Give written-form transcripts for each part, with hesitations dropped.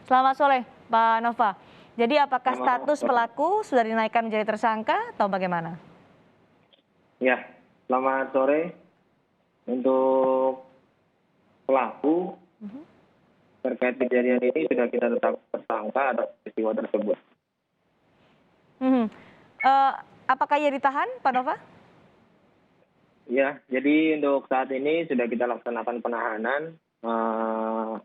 Selamat sore, Pak Nova. Jadi apakah Selamat status sore. pelaku sudah dinaikkan menjadi tersangka atau bagaimana? Ya, selamat sore. Untuk pelaku Mhm. terkait kejadian ini sudah kita tetapkan tersangka atas peristiwa tersebut. Mhm. Eee, apakah ia ditahan, Pak Nova? Ya, jadi untuk saat ini sudah kita laksanakan penahanan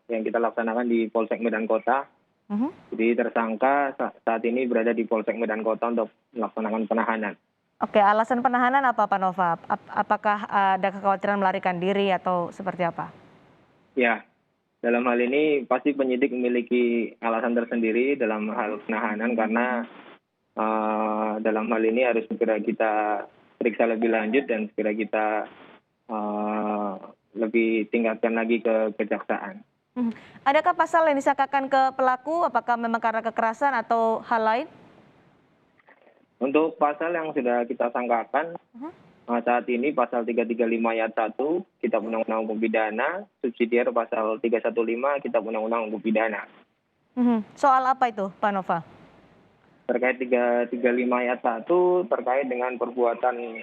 yang kita laksanakan di Polsek Medan Kota. Mhm. Jadi tersangka saat ini berada di Polsek Medan Kota untuk melaksanakan penahanan. Oke, alasan penahanan apa, Pak Nova? Apakah ada kekhawatiran melarikan diri atau seperti apa? Ya, dalam hal ini pasti penyidik memiliki alasan tersendiri dalam hal penahanan karena dalam hal ini harus segera kita periksa lebih lanjut dan segera kita lebih tingkatkan lagi ke kejaksaan. Mhm. Adakah pasal yang disangkakan ke pelaku? Apakah memang karena kekerasan atau hal lain? Untuk pasal yang sudah kita sangkakan Mhm. saat ini pasal 335 ayat 1 Kitab Undang-Undang Hukum Pidana, subsidiar pasal 315 Kitab Undang-Undang Hukum Pidana. Mhm. Soal apa itu, Pak Nova? Terkait 335 ayat 1 terkait dengan perbuatan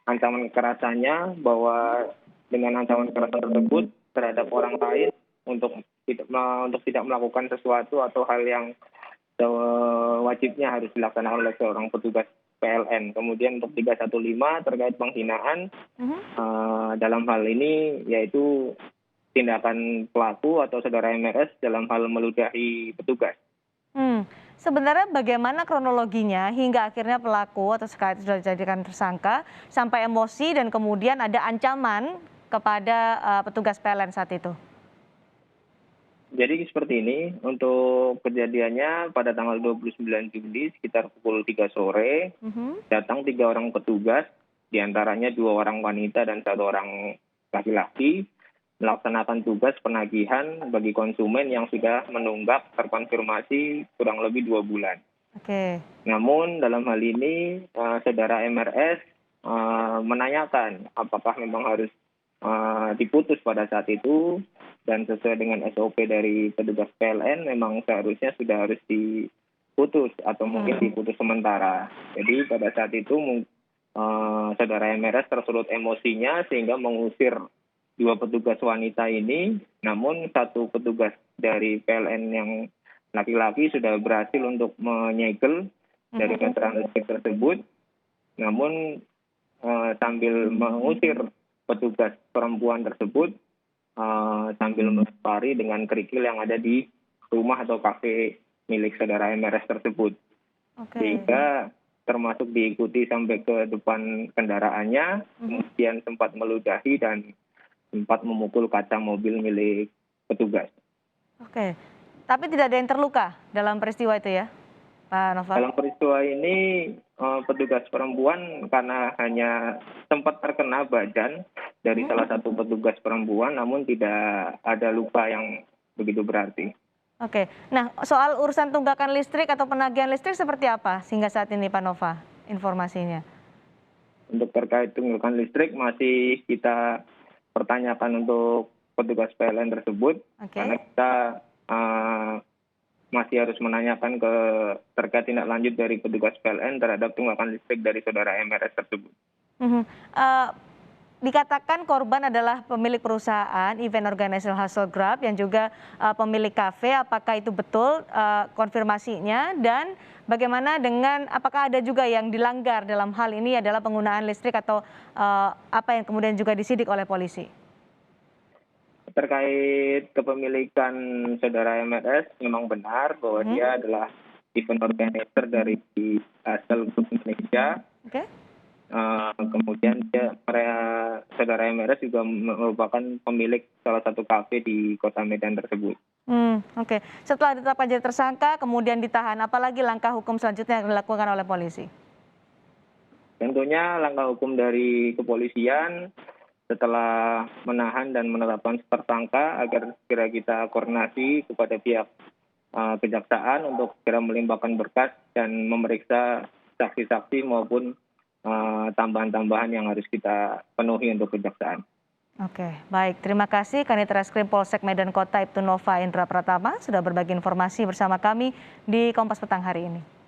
ancaman kekerasannya, bahwa dengan ancaman kekerasan tersebut terhadap orang lain untuk tidak melakukan sesuatu atau hal yang wajibnya harus dilaksanakan oleh seorang petugas PLN. Kemudian untuk 315 terkait penghinaan, Mhm. dalam hal ini yaitu tindakan pelaku atau saudara MRS dalam hal meludahi petugas. Hmm, sebenarnya bagaimana kronologinya hingga akhirnya pelaku atau sekarang sudah dijadikan tersangka sampai emosi dan kemudian ada ancaman kepada petugas PLN saat itu? Jadi seperti ini, untuk kejadiannya pada tanggal 29 Juli sekitar pukul 3 sore, Mhm. datang 3 orang petugas, diantaranya 2 orang wanita dan 1 orang laki-laki, melaksanakan tugas penagihan bagi konsumen yang sudah menunggak terkonfirmasi kurang lebih 2 bulan. Oke. Namun dalam hal ini saudara MRS menanyakan apakah memang harus diputus pada saat itu, dan sesuai dengan SOP dari petugas PLN memang seharusnya sudah harus diputus atau mungkin Mhm. diputus sementara. Jadi pada saat itu saudara MRS tersulut emosinya sehingga mengusir 2 petugas wanita ini, namun 1 petugas dari PLN yang laki-laki sudah berhasil untuk menyegel dari Mhm. meteran listrik tersebut. Namun sambil mengusir petugas perempuan tersebut, sambil melempari dengan kerikil yang ada di rumah atau kafe milik saudara MRS tersebut. Oke. Sehingga termasuk diikuti sampai ke depan kendaraannya, Mhm. kemudian sempat meludahi dan sempat memukul kaca mobil milik petugas. Oke. Tapi tidak ada yang terluka dalam peristiwa itu ya, Pak Nova? Dalam peristiwa ini petugas perempuan karena hanya sempat terkena badan dari Mhm. salah satu petugas perempuan, namun tidak ada luka yang begitu berarti. Oke. Nah, soal urusan tunggakan listrik atau penagihan listrik seperti apa sehingga saat ini, Pak Nova, informasinya? Untuk terkait tunggakan listrik masih kita pertanyakan untuk petugas PLN tersebut, karena Oke. kita masih harus menanyakan terkait tindak lanjut dari petugas PLN terhadap tunggakan listrik dari saudara MRS tersebut. Mhm. Eee, dikatakan korban adalah pemilik perusahaan event organizer Hasselgrab yang juga pemilik kafe. Apakah itu betul konfirmasinya? Dan bagaimana dengan apakah ada juga yang dilanggar dalam hal ini adalah penggunaan listrik atau apa yang kemudian juga disidik oleh polisi? Terkait kepemilikan saudara MRS, memang benar bahwa Mhm. dia adalah event organizer dari Asal Group Indonesia. Oke. Kemudian saudara MRS juga merupakan pemilik salah satu kafe di kota Medan tersebut. Oke. Setelah ditetapkan jadi tersangka, kemudian ditahan, apalagi langkah hukum selanjutnya yang dilakukan oleh polisi? Tentunya langkah hukum dari kepolisian setelah menahan dan menetapkan tersangka agar segera kita koordinasi kepada pihak kejaksaan untuk segera melimpahkan berkas dan memeriksa saksi-saksi maupun tambahan-tambahan yang harus kita penuhi untuk kejaksaan. Oke, baik. Terima kasih Kanit Reskrim Polsek Medan Kota Ibtu Nova Indra Pratama sudah berbagi informasi bersama kami di Kompas Petang hari ini.